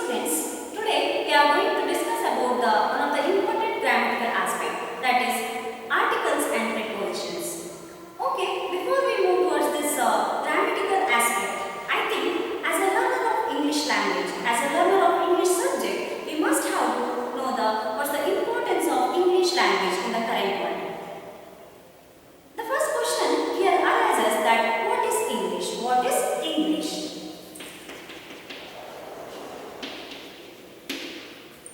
students, today we are going to discuss about one of the important grammatical aspect, that is articles and prepositions. Okay, before we move towards this grammatical aspect, I think as a learner of English language, as a learner of English subject, we must have to know what's the importance of English language in the current world. The first question here arises that what is English? What is English?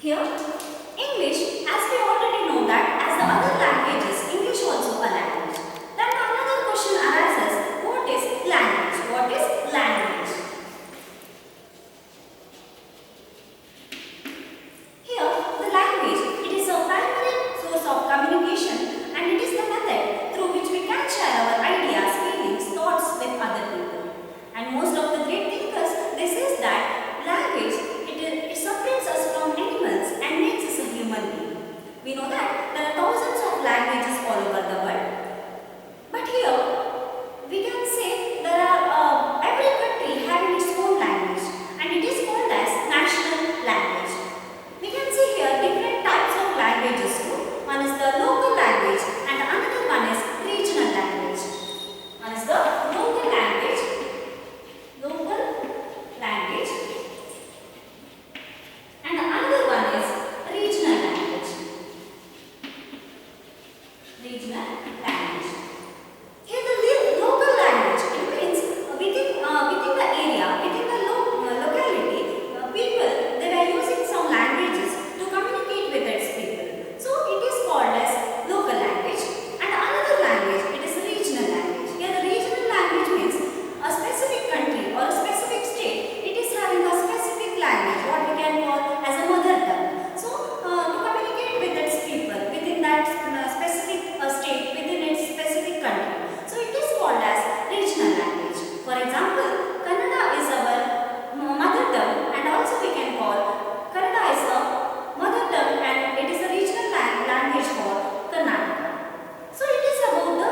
Here, English, as we already know that as the other languages, English also a language. Then another question arises, what is language? What is language? Here, the language, it is a primary source of communication and it is the method through which we can share our ideas, feelings, thoughts with other people. And most of the great thinkers, they say that language, it separates us from animals and makes us a human being. We know that there are thousands of languages all over the world. But here, we can say there are every country having its own language and it is called as national language. We can see here different types of languages too. One is the local language and another one is regional language. One is the local language, and the another one is regional language. Regional language. Here the local language, it means within the area, within the locality, people, they were using some languages to communicate with its people. So it is called as local language. And another language, it is regional language. Here the regional language means a specific country or a specific state, it is having a specific language, what we can call as a mother tongue. So to communicate with its people within that specific state, within its specific country. So it is called as regional language. For example, Kannada is our mother tongue and also we can call Kannada is a mother tongue and it is a regional language for Karnataka. So it is about the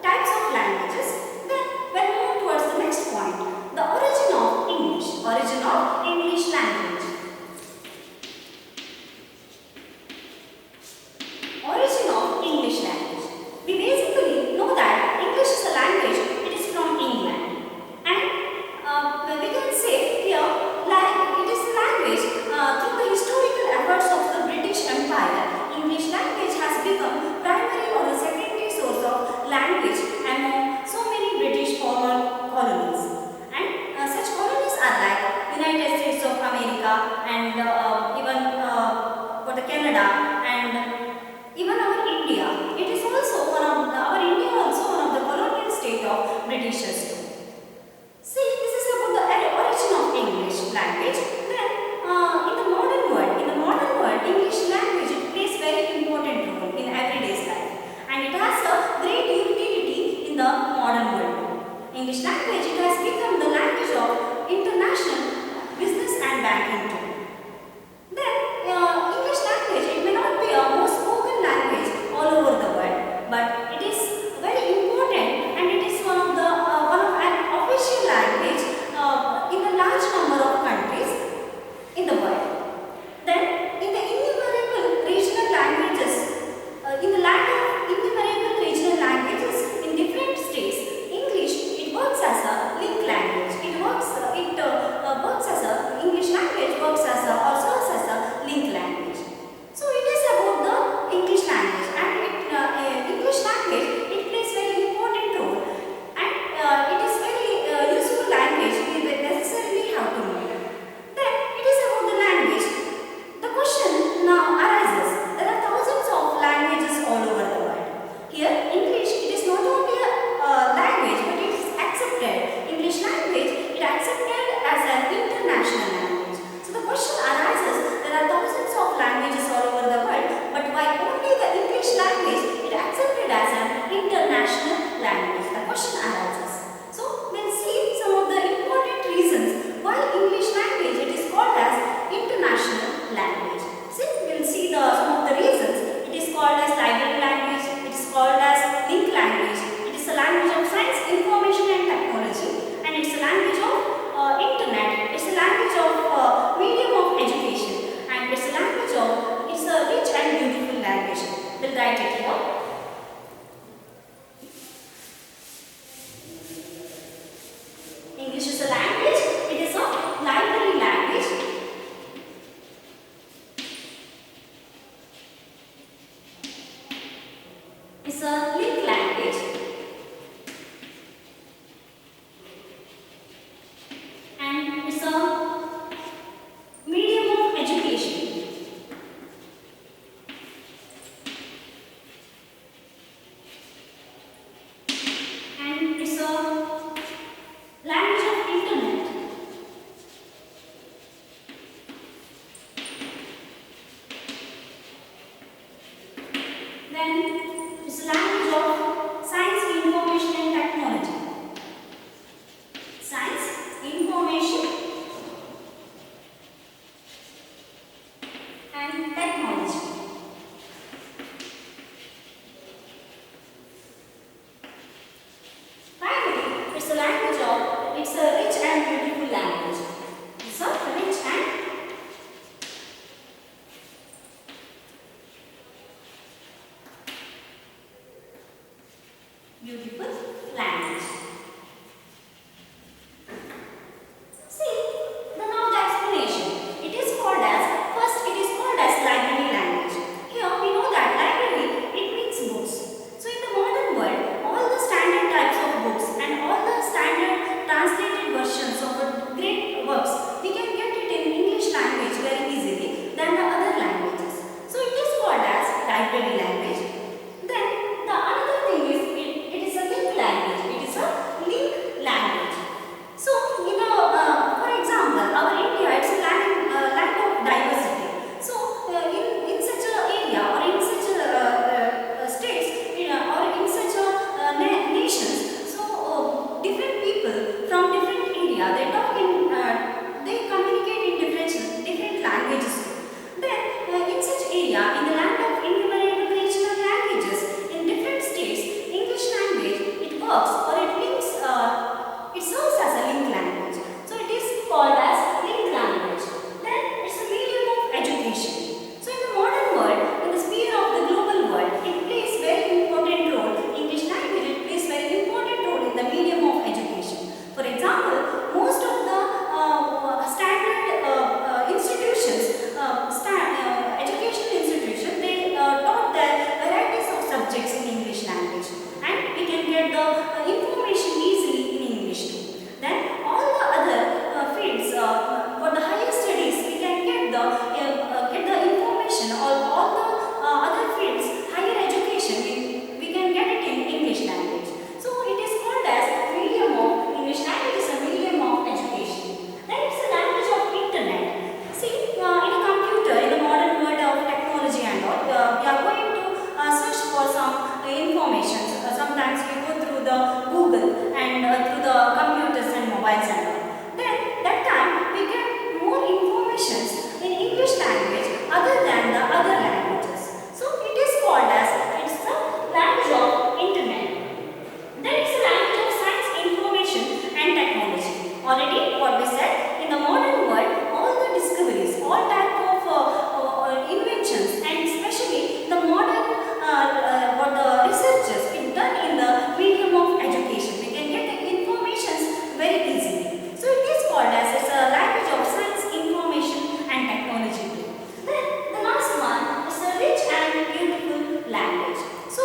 types of languages. Then when we move towards the next point, the origin of English. Origin of English language. Origin of English language. We basically know that English is a language, it is from England. And we can say here, it is a language through the historical efforts of the British Empire. English language has become primary or a secondary source of language among so many British former colonies. And such colonies are like United Then it's a language of science, information and technology. Science, information and technology. Finally, it's a language of, it's a rich and beautiful language. It's a rich and beautiful language. See, now the explanation. It is called as, first it is called as library language. Here we know that library, it means books. So in the modern world, all the standard types of books and all the standard translated versions of great works, we can get it in English language very easily than the other languages. So it is called as library language. Then the another thing is, it is a link language. It is a link language. So, for example, our India, it's a land of diversity. So, in such an area or in such states, or in such nations, so different people from different area, they talk in, they communicate in different languages. Then, in such area, in the land of innumerable regional languages, in different states, English language, it works or it links, it serves as a link language. So it is called as link language. Then it's a medium of education. So in the modern world, in the sphere of the global world, it plays very important role. English language, it plays very important role in the medium of education. For example, most of the standard institutions, educational institutions, they taught their varieties of subjects in English language, and we can get the information easily in English too. Then all the other fields, for the higher studies, we can get the information, or all the other fields, higher education, we can get it in English language. So it is called as medium of, English language is a medium of education. Then it's a language of internet. See, in a computer, in the modern world of technology and all, we are going to search for some information. Sometimes we go through the Google and through the computers and mobiles and all. Then that time we get more information in English language other than the other languages. So it is called as, it's the language of internet. Then it's the language of science, information and technology. Already what we said, in the modern world, all the discoveries, all type of inventions, and especially the modern what the researchers, it done in the medium of education. We can get the information very easily. So it is called as, it's a language of science, information and technology too. Then the last one is a rich and beautiful language. So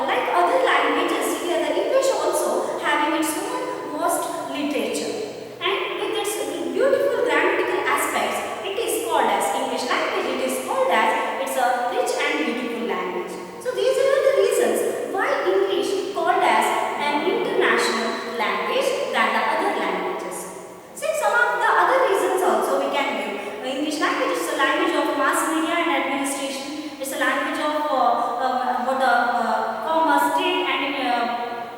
like other languages, here the English also having its own vast literature, and with its beautiful grammatical aspects, it is called as English language. It is called as, it's a rich and beautiful language. So these are the reasons why English called as an international language than the other languages. See, some of the other reasons also we can give. English language is a language of mass media and administration. It's a language of commerce, trade and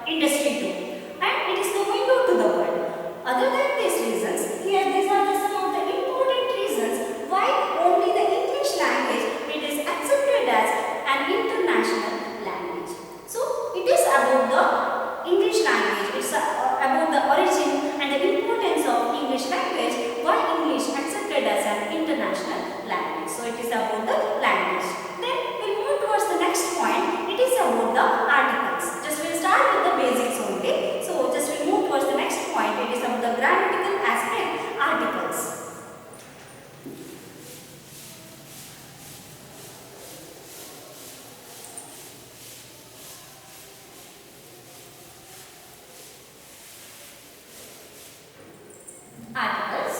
industry too. And it is the window to the world. Other than these reasons, here these are some of the important reasons why only the English language, it is accepted as an international language. So it is about the English language. It's about the origin and the importance of English language, why English accepted as an international language. So it is about the language. Then we'll move towards the next point. It is about the articles. Just we'll start with the basics only. So just we'll move towards the next point. It is about the grammatical aspect, articles. Articles.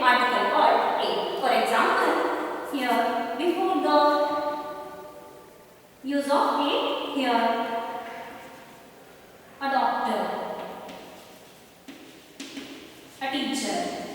article called a. For example, here before the use of a, here a doctor, a teacher.